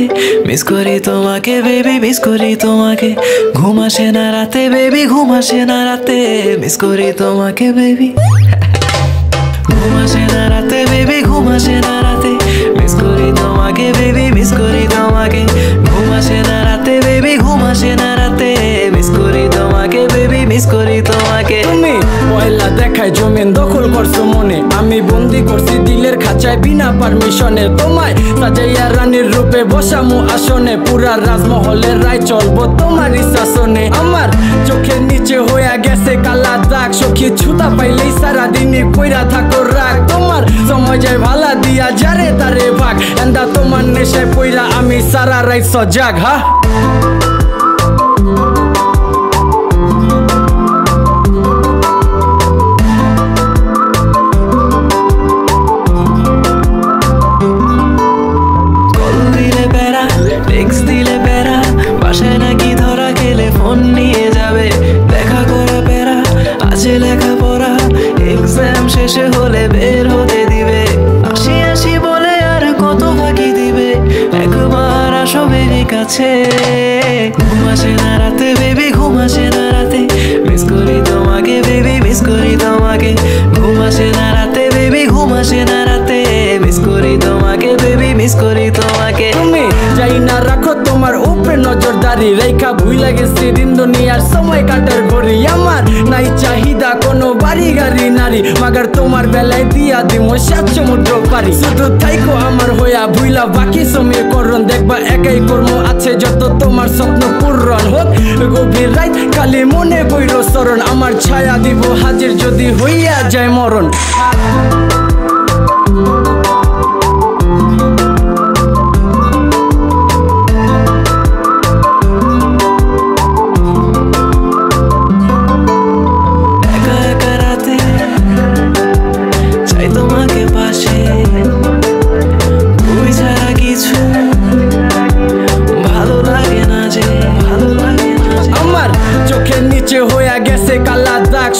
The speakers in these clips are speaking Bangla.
রাতে মিস করি তোমাকে বেবি মিস করি তোমাকে ঘুম আসে না রাতে বেবি ঘুম আসে না রাতে মিস করি তোমাকে বেবি ঘুম আসে না রাতে বেবি ঘুম আসে না রাতে মিস করি তোমাকে বেবি মিস করি তোমাকে ঘুম আসে না রাতে বেবি ঘুম আসে না রাতে মিস করি তোমাকে বেবি মিস করি তোমাকে তুমি পয়লা দেখায় জমিন দখল করছো মনে আমি বন্দি করছি দিলের খাঁচায় বিনা পারমিশনে তোমায় সাজাইয়া রানীর রূপে বসামু আসনে পুরা রাজমহলের রায় চলবো তোমার শাসনে আমার চোখের নিচে হইয়া গেছে কালা দাগ সখী ছুতা পাইলেই সারাদিনই কইরা থাকো রাগ তোমার সময় যায় ভালা দিয়া যারে তারে ভাগ এন্দা তোমার নেশায় পইরা আমি সারা রাত সজাগ হা লেখাপড়া এক্সাম শেষে হলে বের হতে দিবে আসি আসি বলে আর কত ফাঁকি দিবে একবার আসো বেবি কাছে ঘুম আসে না রাতে বেবি ঘুম আসে না রাতে মিস করি তোমাকে বেবি মিস করি তোমাকে ঘুম আসে না রাতে বেবি ঘুম আসে না রাতে মিস করি তোমাকে বেবি মিস করি তোমাকে তুমি যাই না রাখো তোমার উপরে নজরদারি রেখা ভুইলা গেছি দিন দুনিয়ার সময় কাটার ঘড়ি আমার নাই চাহিদা কোনো বাড়ি গাড়ি নারী মাগার তোমার বেলায় দিয়া দিমো 7 সমুদ্র পারি শুধু থাইকো আমার হইয়া ভুইলা বাকি সময় করণ দেখবা একাই কর্ম আছে যত তোমার স্বপ্ন পূরণ হোক গভীর রাত কালি মনে কইরো শরণ আমার ছায়া দিব হাজির যদি হইয়া যায় মরণ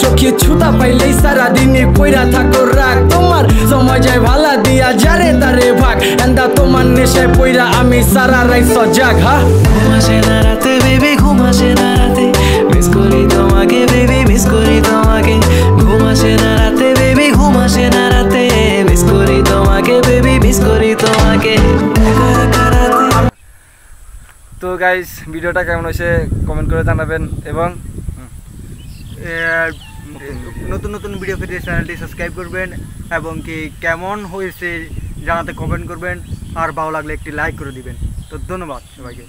সখী ছুতা পাইলেই সারাদিনই কইরা থাকো রাগ তোমার সময় যায় ভালা দিয়া যারে তারে ভাগ এন্দা তোমার নেশায় পইরা আমি সারা রাত সজাগ হা ঘুম আসে না রাতে বেবি ঘুম আসে না রাতে মিস করি তোমাকে বেবি মিস করি তোমাকে ঘুম আসে না রাতে বেবি ঘুম আসে না রাতে মিস করি তোমাকে বেবি মিস করি তোমাকে তো গাইস ভিডিওটা কেমন হয়েছে কমেন্ট করে জানাবেন এবং নতুন নতুন ভিডিও পেতে চ্যানেলটি সাবস্ক্রাইব করবেন এবং কি কেমন হয়েছে জানাতে কমেন্ট করবেন আর ভালো লাগলে একটি লাইক করে দিবেন তো ধন্যবাদ সবাইকে।